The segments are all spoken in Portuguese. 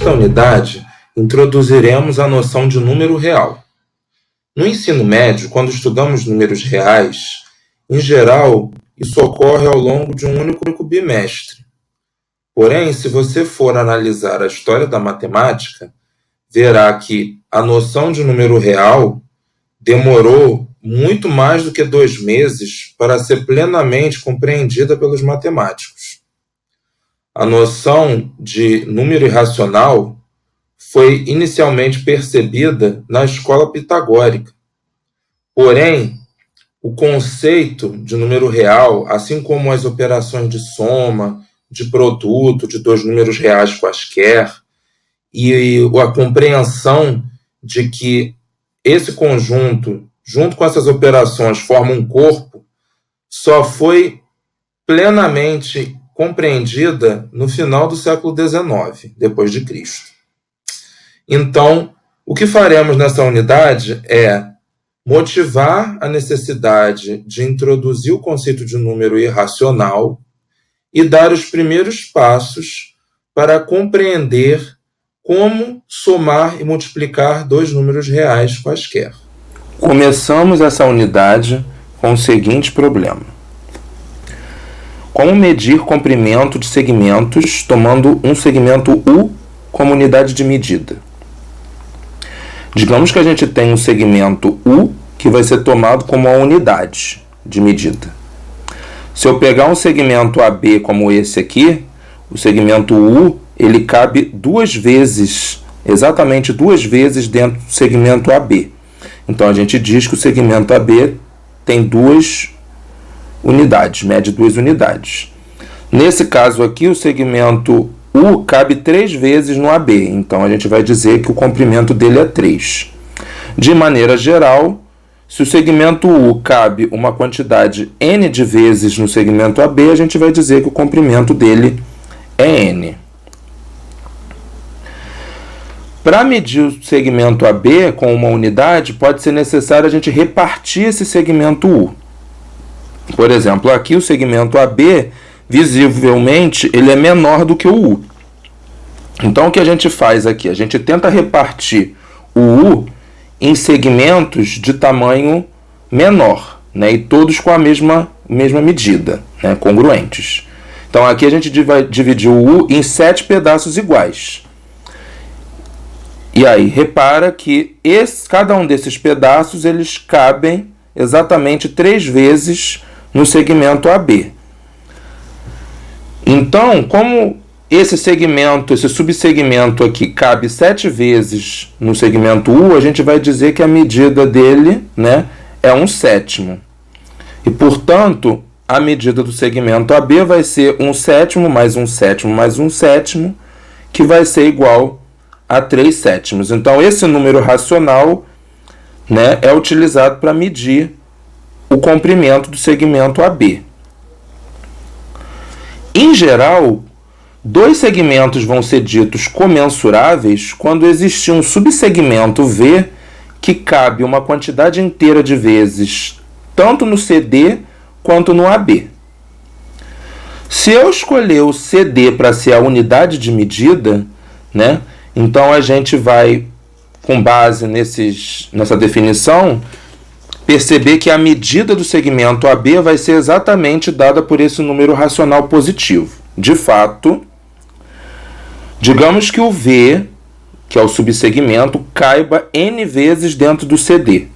Nesta unidade, introduziremos a noção de número real. No ensino médio, quando estudamos números reais, em geral, isso ocorre ao longo de um único bimestre. Porém, se você for analisar a história da matemática, verá que a noção de número real demorou muito mais do que 2 meses para ser plenamente compreendida pelos matemáticos. A noção de número irracional foi inicialmente percebida na escola pitagórica. Porém, o conceito de número real, assim como as operações de soma, de produto, de 2 números reais quaisquer, e a compreensão de que esse conjunto, junto com essas operações, forma um corpo, só foi plenamente compreendida no final do século XIX, depois de Cristo. Então, o que faremos nessa unidade é motivar a necessidade de introduzir o conceito de número irracional e dar os primeiros passos para compreender como somar e multiplicar 2 números reais quaisquer. Começamos essa unidade com o seguinte problema: como medir comprimento de segmentos tomando um segmento U como unidade de medida? Digamos que a gente tem um segmento U que vai ser tomado como uma unidade de medida. Se eu pegar um segmento AB como esse aqui, o segmento U, ele cabe 2 vezes, exatamente 2 vezes dentro do segmento AB. Então a gente diz que o segmento AB tem 2 unidades, mede 2 unidades. Nesse caso aqui, o segmento U cabe 3 vezes no AB, então a gente vai dizer que o comprimento dele é 3. De maneira geral, se o segmento U cabe uma quantidade N de vezes no segmento AB, a gente vai dizer que o comprimento dele é N. Para medir o segmento AB com uma unidade, pode ser necessário a gente repartir esse segmento U. Por exemplo, aqui o segmento AB, visivelmente, ele é menor do que o U. Então, o que a gente faz aqui? A gente tenta repartir o U em segmentos de tamanho menor, né? E todos com a mesma medida, né? Congruentes. Então, aqui a gente vai dividir o U em 7 pedaços iguais. E aí, repara que cada um desses pedaços, eles cabem exatamente 3 vezes no segmento AB. Então, como esse subsegmento aqui cabe 7 vezes no segmento U, a gente vai dizer que a medida dele, né, é 1/7. E, portanto, a medida do segmento AB vai ser 1/7 mais 1/7 mais 1/7, que vai ser igual a 3/7. Então, esse número racional, né, é utilizado para medir o comprimento do segmento AB. Em geral, 2 segmentos vão ser ditos comensuráveis quando existir um subsegmento V que cabe uma quantidade inteira de vezes tanto no CD quanto no AB. Se eu escolher o CD para ser a unidade de medida, né, então a gente vai, com base nessa definição, perceber que a medida do segmento AB vai ser exatamente dada por esse número racional positivo. De fato, digamos que o V, que é o subsegmento, caiba N vezes dentro do CD.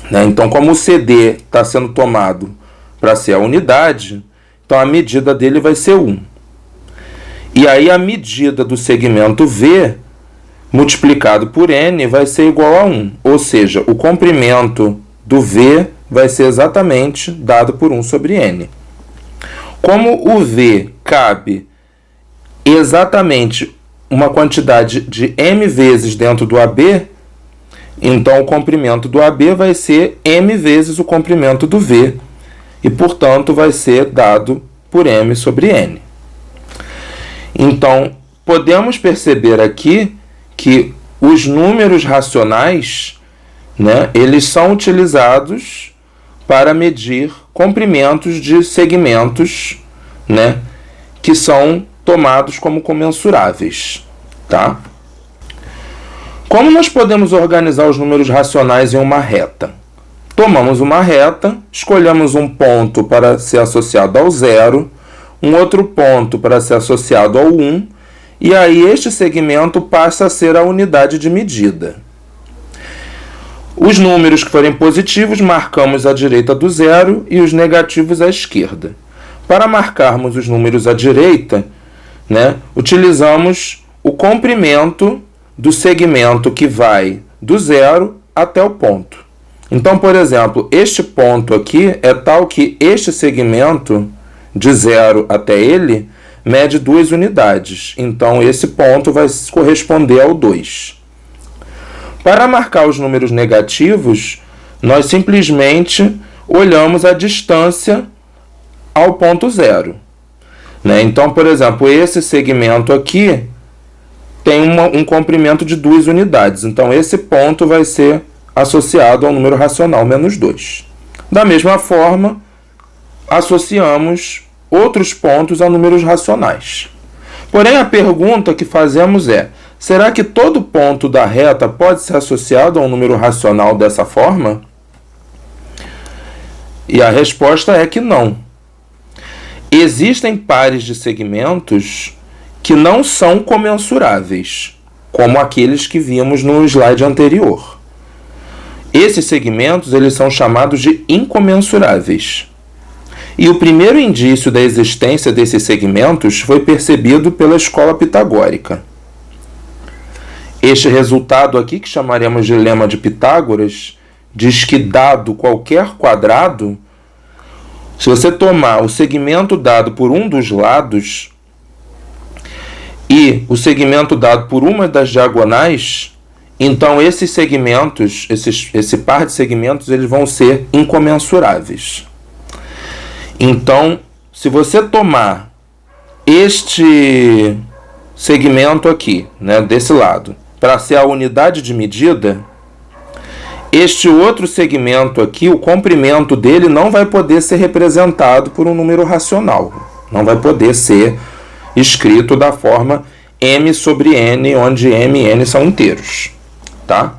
Né? Então, como o CD está sendo tomado para ser a unidade, então a medida dele vai ser 1. E aí a medida do segmento V multiplicado por N vai ser igual a 1. Ou seja, o comprimento do V vai ser exatamente dado por 1 sobre N. Como o V cabe exatamente uma quantidade de M vezes dentro do AB, então o comprimento do AB vai ser M vezes o comprimento do V, e, portanto, vai ser dado por M sobre N. Então, podemos perceber aqui que os números racionais, né, eles são utilizados para medir comprimentos de segmentos, né, que são tomados como comensuráveis. tá? Como nós podemos organizar os números racionais em uma reta? Tomamos uma reta, escolhemos um ponto para ser associado ao 0, um outro ponto para ser associado ao 1, e aí este segmento passa a ser a unidade de medida. Os números que forem positivos marcamos à direita do 0 e os negativos à esquerda. Para marcarmos os números à direita, utilizamos o comprimento do segmento que vai do 0 até o ponto. Então, por exemplo, este ponto aqui é tal que este segmento de 0 até ele mede 2 unidades. Então, esse ponto vai corresponder ao 2. Para marcar os números negativos, nós simplesmente olhamos a distância ao ponto 0. Então, por exemplo, esse segmento aqui tem um comprimento de 2 unidades. Então, esse ponto vai ser associado ao número racional menos 2. Da mesma forma, associamos outros pontos a números racionais. Porém, a pergunta que fazemos é: será que todo ponto da reta pode ser associado a um número racional dessa forma? E a resposta é que não. Existem pares de segmentos que não são comensuráveis, como aqueles que vimos no slide anterior. Esses segmentos eles são chamados de incomensuráveis. E o primeiro indício da existência desses segmentos foi percebido pela escola pitagórica. Este resultado aqui, que chamaremos de lema de Pitágoras, diz que dado qualquer quadrado, se você tomar o segmento dado por um dos lados e o segmento dado por uma das diagonais, então esses segmentos, esse par de segmentos, eles vão ser incomensuráveis. Então, se você tomar este segmento aqui, desse lado, para ser a unidade de medida, este outro segmento aqui, o comprimento dele não vai poder ser representado por um número racional. Não vai poder ser escrito da forma m sobre n, onde m e n são inteiros. Tá?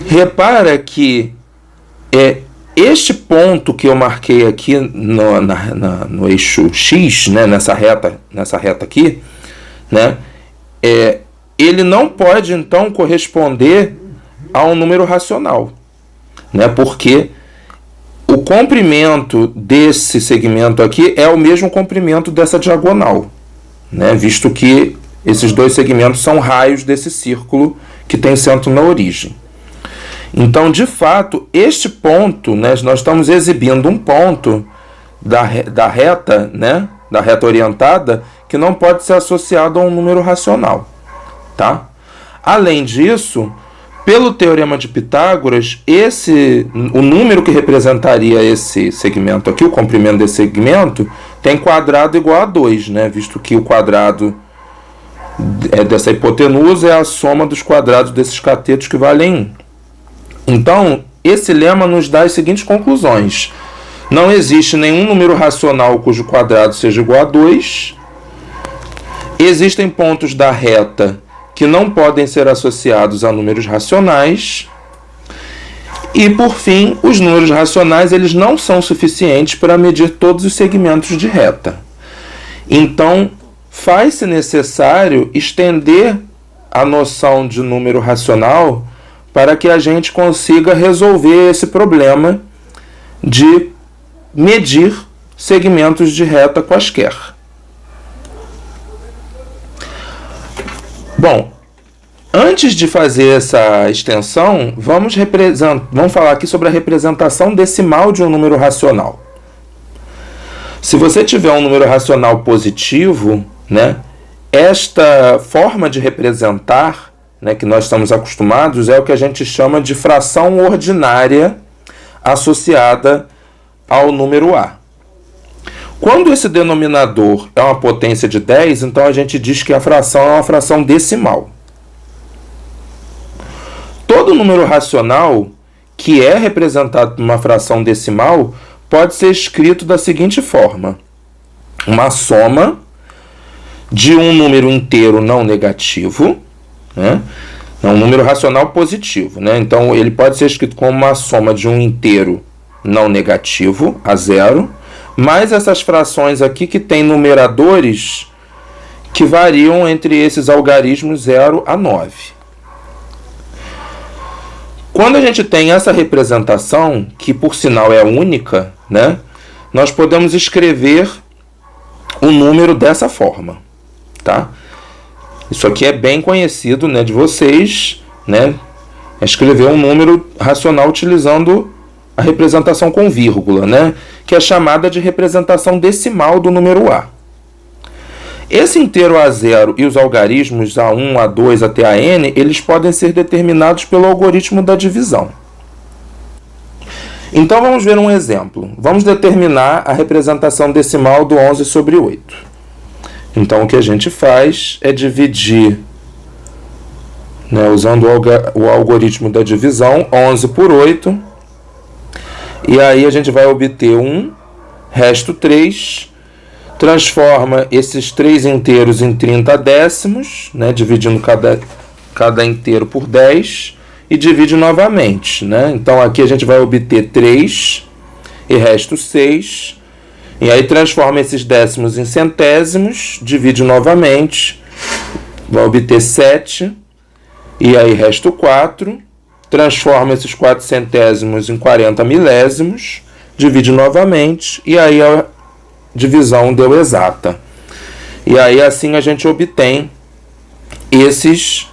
Repara que este ponto que eu marquei aqui no eixo X, nessa reta aqui, ele não pode então corresponder a um número racional, porque o comprimento desse segmento aqui é o mesmo comprimento dessa diagonal, visto que esses dois segmentos são raios desse círculo que tem centro na origem. Então, de fato, este ponto, nós estamos exibindo um ponto da reta, da reta orientada, que não pode ser associado a um número racional. Tá? Além disso, pelo teorema de Pitágoras, o número que representaria esse segmento aqui, o comprimento desse segmento, tem quadrado igual a 2, visto que o quadrado dessa hipotenusa é a soma dos quadrados desses catetos que valem 1. Então, esse lema nos dá as seguintes conclusões. Não existe nenhum número racional cujo quadrado seja igual a 2. Existem pontos da reta que não podem ser associados a números racionais. E, por fim, os números racionais eles não são suficientes para medir todos os segmentos de reta. Então, faz-se necessário estender a noção de número racional para que a gente consiga resolver esse problema de medir segmentos de reta quaisquer. Bom, antes de fazer essa extensão, vamos falar aqui sobre a representação decimal de um número racional. Se você tiver um número racional positivo, esta forma de representar, que nós estamos acostumados, é o que a gente chama de fração ordinária associada ao número A. Quando esse denominador é uma potência de 10, então a gente diz que a fração é uma fração decimal. Todo número racional que é representado por uma fração decimal pode ser escrito da seguinte forma: uma soma de um número inteiro não negativo, né? É um número racional positivo, né? Então, ele pode ser escrito como uma soma de um inteiro não negativo, a zero, mais essas frações aqui que tem numeradores que variam entre esses algarismos 0 a 9. Quando a gente tem essa representação, que por sinal é única, né? Nós podemos escrever o número dessa forma, tá? Isso aqui é bem conhecido, né, de vocês, né? Escrever um número racional utilizando a representação com vírgula, né? Que é chamada de representação decimal do número A. Esse inteiro A0 e os algarismos A1, A2 até AN, eles podem ser determinados pelo algoritmo da divisão. Então vamos ver um exemplo. Vamos determinar a representação decimal do 11 sobre 8. Então o que a gente faz é dividir, né, usando o algoritmo da divisão, 11 por 8. E aí a gente vai obter 1, resto 3, transforma esses 3 inteiros em 30 décimos, né, dividindo cada inteiro por 10, e divide novamente, né? Então aqui a gente vai obter 3 e resto 6, e aí transforma esses décimos em centésimos, divide novamente, vai obter 7, e aí resto 4, transforma esses 4 centésimos em 40 milésimos, divide novamente, e aí a divisão deu exata. E aí assim a gente obtém esses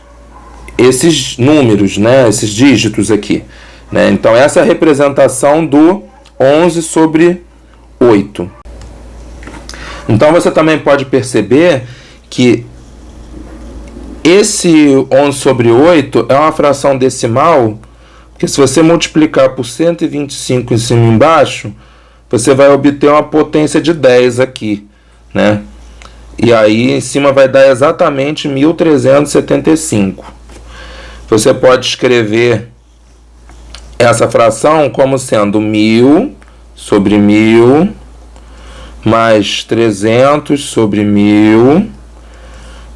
números, né, esses dígitos aqui, né? Então essa é a representação do 11 sobre 8. Então você também pode perceber que esse 11 sobre 8 é uma fração decimal, porque se você multiplicar por 125 em cima e embaixo, você vai obter uma potência de 10 aqui, né? E aí em cima vai dar exatamente 1375. Você pode escrever essa fração como sendo 1000 sobre 1000 mais 300 sobre 1000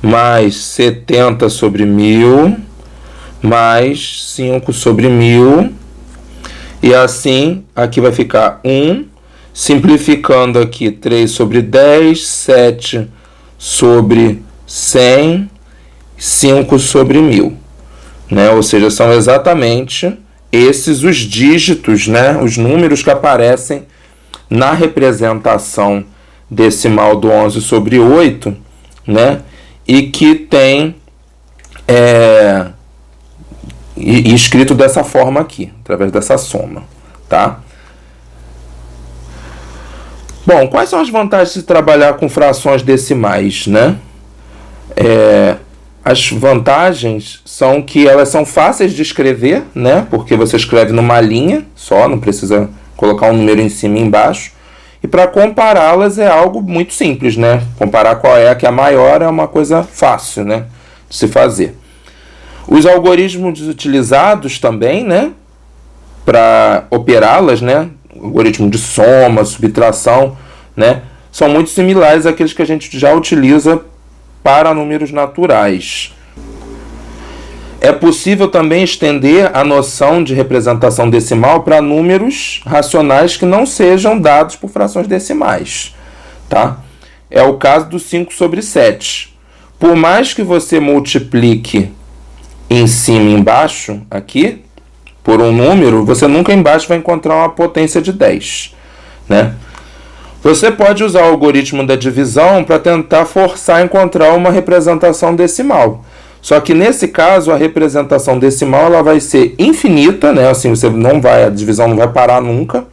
mais 70 sobre 1000 mais 5 sobre 1000, e assim aqui vai ficar 1, simplificando aqui 3 sobre 10, 7 sobre 100, 5 sobre 1000, né? Ou seja, são exatamente esses os dígitos, né? Os números que aparecem na representação decimal do 11 sobre 8, né? E que tem escrito dessa forma aqui, através dessa soma, tá? Bom, quais são as vantagens de trabalhar com frações decimais, né? As vantagens são que elas são fáceis de escrever, né? Porque você escreve numa linha só, não precisa colocar um número em cima e embaixo. E para compará-las é algo muito simples, né? Comparar qual é a que é a maior é uma coisa fácil, né, de se fazer. Os algoritmos utilizados também, né, para operá-las, né, algoritmo de soma, subtração, né, são muito similares àqueles que a gente já utiliza para números naturais. É possível também estender a noção de representação decimal para números racionais que não sejam dados por frações decimais, tá? É o caso do 5 sobre 7. Por mais que você multiplique em cima e embaixo, aqui, por um número, você nunca embaixo vai encontrar uma potência de 10, né? Você pode usar o algoritmo da divisão para tentar forçar a encontrar uma representação decimal. Só que nesse caso a representação decimal ela vai ser infinita, né? Assim, a divisão não vai parar nunca,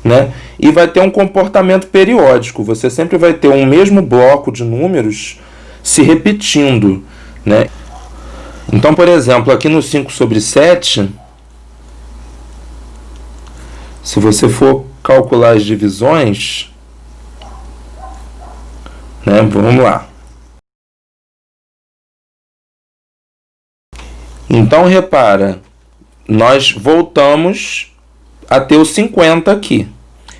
né? E vai ter um comportamento periódico. Você sempre vai ter um mesmo bloco de números se repetindo, né? Então, por exemplo, aqui no 5 sobre 7, se você for calcular as divisões, né? Vamos lá. Então, repara, nós voltamos a ter o 50 aqui.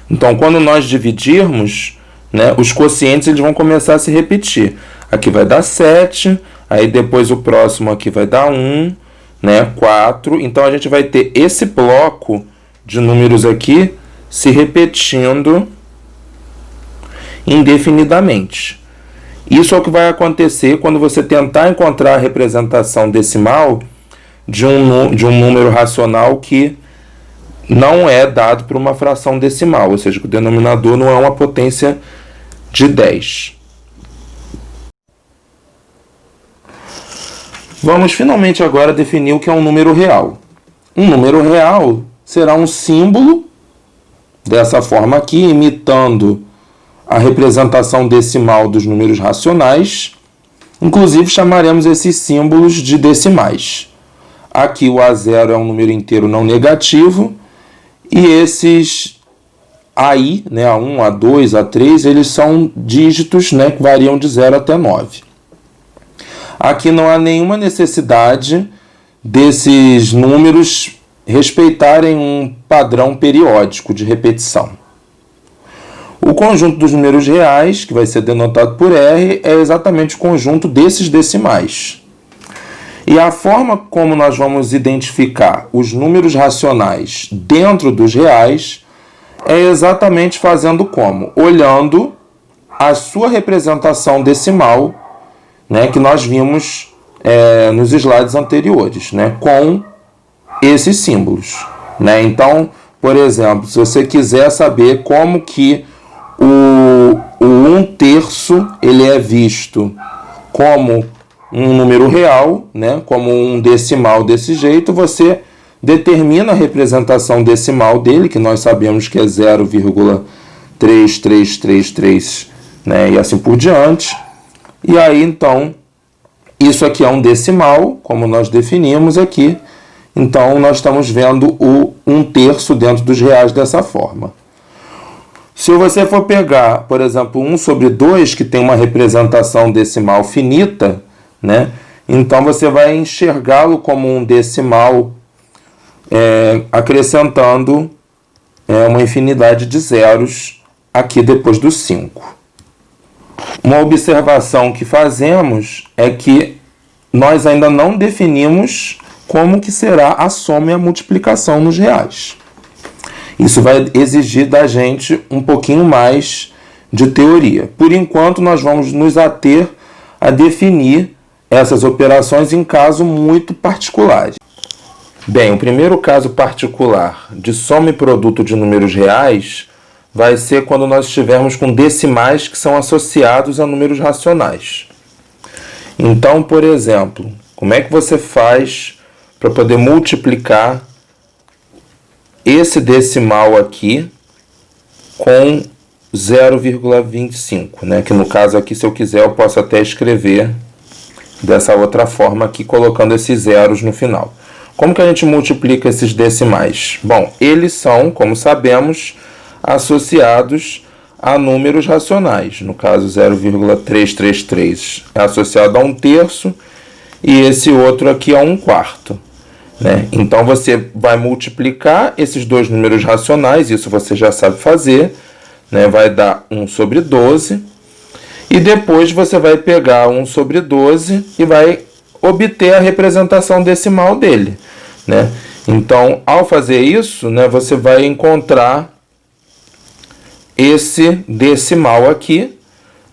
Então, quando nós dividirmos, né, os quocientes eles vão começar a se repetir. aqui vai dar 7, aí depois o próximo aqui vai dar 1, né, 4. Então a gente vai ter esse bloco de números aqui se repetindo indefinidamente. Isso é o que vai acontecer quando você tentar encontrar a representação decimal de um número racional que não é dado por uma fração decimal, ou seja, que o denominador não é uma potência de 10. Vamos finalmente agora definir o que é um número real. Um número real será um símbolo dessa forma aqui, imitando a representação decimal dos números racionais. Inclusive chamaremos esses símbolos de decimais. Aqui o A0 é um número inteiro não negativo, e esses AI, né, A1, A2, A3, eles são dígitos, né, que variam de 0 até 9. Aqui não há nenhuma necessidade desses números respeitarem um padrão periódico de repetição. O conjunto dos números reais, que vai ser denotado por R, é exatamente o conjunto desses decimais. E a forma como nós vamos identificar os números racionais dentro dos reais é exatamente fazendo como? Olhando a sua representação decimal, né, que nós vimos nos slides anteriores, né, com esses símbolos. Né? Então, por exemplo, se você quiser saber como que o 1/3 ele é visto como um número real, né, como um decimal desse jeito, você determina a representação decimal dele, que nós sabemos que é 0,3333, né, e assim por diante. E aí, então, isso aqui é um decimal, como nós definimos aqui. Então, nós estamos vendo o 1/3 dentro dos reais dessa forma. Se você for pegar, por exemplo, 1/2, que tem uma representação decimal finita, né? Então você vai enxergá-lo como um decimal acrescentando uma infinidade de zeros aqui depois do 5. Uma observação que fazemos é que nós ainda não definimos como que será a soma e a multiplicação nos reais. Isso vai exigir da gente um pouquinho mais de teoria. Por enquanto, nós vamos nos ater a definir essas operações em casos muito particulares. Bem, o primeiro caso particular de soma e produto de números reais vai ser quando nós estivermos com decimais que são associados a números racionais. Então, por exemplo, como é que você faz para poder multiplicar esse decimal aqui com 0,25, né? Que no caso aqui, se eu quiser, eu posso até escrever dessa outra forma aqui, colocando esses zeros no final. Como que a gente multiplica esses decimais? Bom, eles são, como sabemos, associados a números racionais. No caso, 0,333 é associado a 1/3 e esse outro aqui a 1/4. Né? Então, você vai multiplicar esses dois números racionais, isso você já sabe fazer, né? Vai dar 1/12. E depois você vai pegar 1/12 e vai obter a representação decimal dele. Né? Então, ao fazer isso, né, você vai encontrar esse decimal aqui,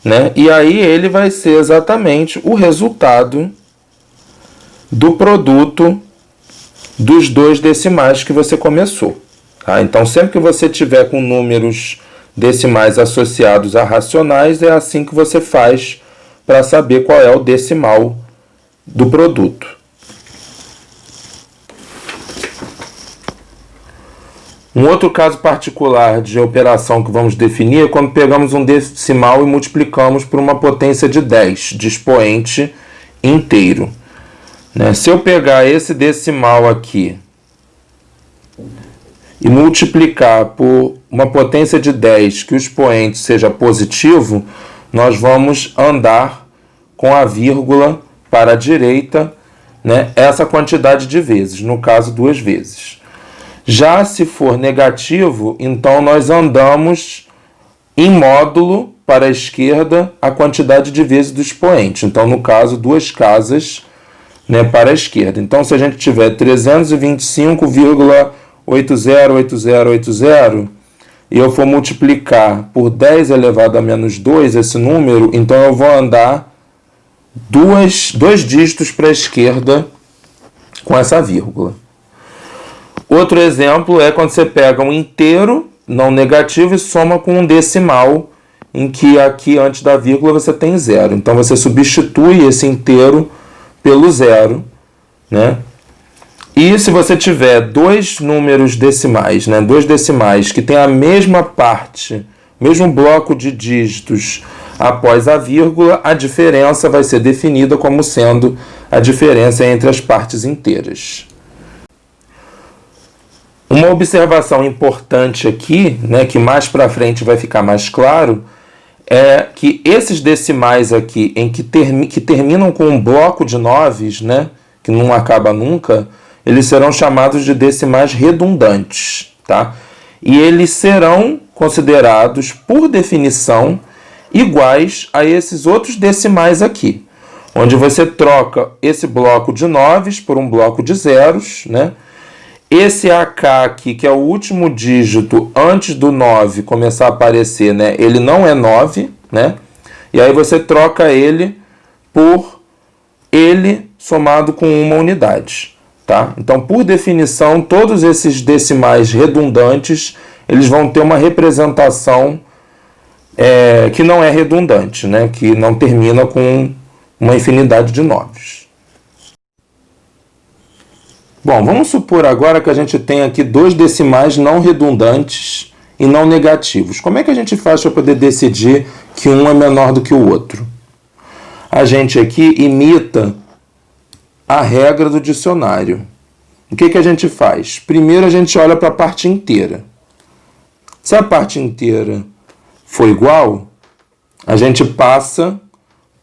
né? E aí ele vai ser exatamente o resultado do produto dos dois decimais que você começou. Tá? Então, sempre que você tiver com números decimais associados a racionais, é assim que você faz para saber qual é o decimal do produto. Um outro caso particular de operação que vamos definir é quando pegamos um decimal e multiplicamos por uma potência de 10, de expoente inteiro. Né? Se eu pegar esse decimal aqui e multiplicar por uma potência de 10 que o expoente seja positivo, nós vamos andar com a vírgula para a direita, né, essa quantidade de vezes, no caso 2 vezes. Já se for negativo, então nós andamos em módulo para a esquerda a quantidade de vezes do expoente. Então, no caso, 2 casas, né, para a esquerda. Então, se a gente tiver 325,808080 e eu for multiplicar por 10 elevado a menos 2 esse número, então eu vou andar dois dígitos para a esquerda com essa vírgula. Outro exemplo é quando você pega um inteiro não negativo e soma com um decimal, em que aqui antes da vírgula você tem zero. Então você substitui esse inteiro pelo zero, né? E se você tiver dois números decimais, né, dois decimais que têm a mesma parte, mesmo bloco de dígitos após a vírgula, a diferença vai ser definida como sendo a diferença entre as partes inteiras. Uma observação importante aqui, né, que mais para frente vai ficar mais claro, é que esses decimais aqui, que terminam com um bloco de noves, né, que não acaba nunca, eles serão chamados de decimais redundantes, tá? E eles serão considerados, por definição, iguais a esses outros decimais aqui, onde você troca esse bloco de noves por um bloco de zeros, né? Esse AK aqui, que é o último dígito antes do 9 começar a aparecer, né? Ele não é 9, né? E aí você troca ele por ele somado com uma unidade, tá? Então, por definição, todos esses decimais redundantes, eles vão ter uma representação que não é redundante, né? Que não termina com uma infinidade de noves. Bom, vamos supor agora que a gente tem aqui dois decimais não redundantes e não negativos. Como é que a gente faz para poder decidir que um é menor do que o outro? A gente aqui imita a regra do dicionário. O que a gente faz? Primeiro a gente olha para a parte inteira. Se a parte inteira for igual, a gente passa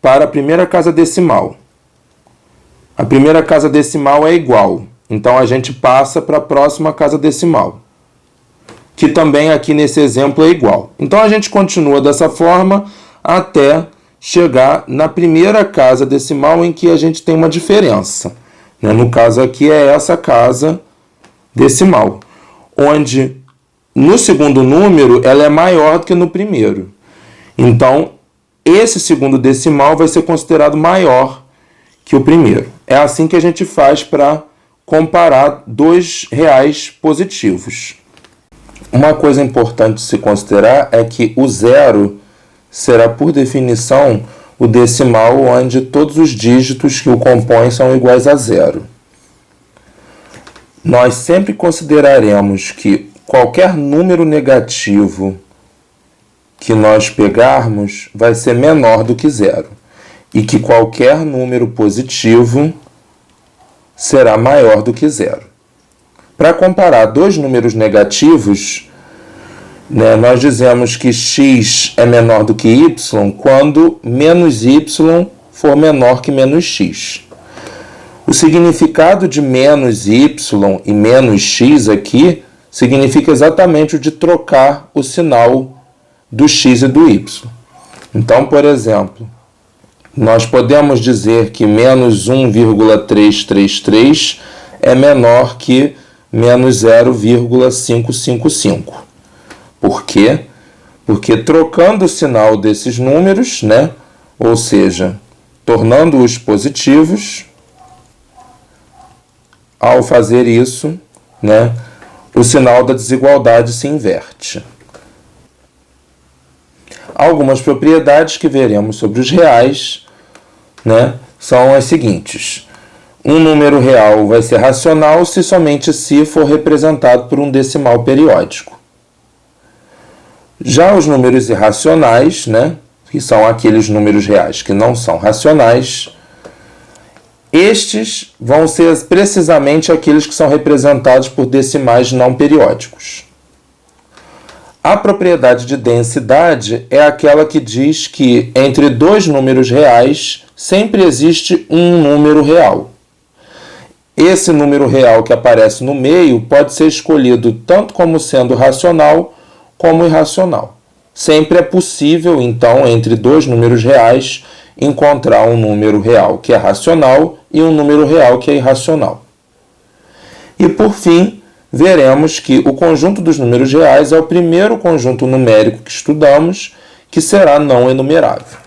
para a primeira casa decimal. A primeira casa decimal é igual. Então, a gente passa para a próxima casa decimal, que também aqui nesse exemplo é igual. Então, a gente continua dessa forma até chegar na primeira casa decimal em que a gente tem uma diferença, né? No caso aqui é essa casa decimal, onde no segundo número ela é maior do que no primeiro. Então, esse segundo decimal vai ser considerado maior que o primeiro. É assim que a gente faz para comparar dois reais positivos. Uma coisa importante de se considerar é que o zero será, por definição, o decimal onde todos os dígitos que o compõem são iguais a zero. Nós sempre consideraremos que qualquer número negativo que nós pegarmos vai ser menor do que zero, e que qualquer número positivo será maior do que zero. Para comparar dois números negativos, né, nós dizemos que x é menor do que y quando menos y for menor que menos x. O significado de menos y e menos x aqui significa exatamente o de trocar o sinal do x e do y. Então, por exemplo, nós podemos dizer que menos 1,333 é menor que menos 0,555. Por quê? Porque trocando o sinal desses números, né, ou seja, tornando-os positivos, ao fazer isso, né, o sinal da desigualdade se inverte. Algumas propriedades que veremos sobre os reais, né, são as seguintes. Um número real vai ser racional se somente se for representado por um decimal periódico. Já os números irracionais, né, que são aqueles números reais que não são racionais, estes vão ser precisamente aqueles que são representados por decimais não periódicos. A propriedade de densidade é aquela que diz que entre dois números reais sempre existe um número real. Esse número real que aparece no meio pode ser escolhido tanto como sendo racional como irracional. sempre é possível, então, entre dois números reais, encontrar um número real que é racional e um número real que é irracional. E, por fim, veremos que o conjunto dos números reais é o primeiro conjunto numérico que estudamos, que será não enumerável.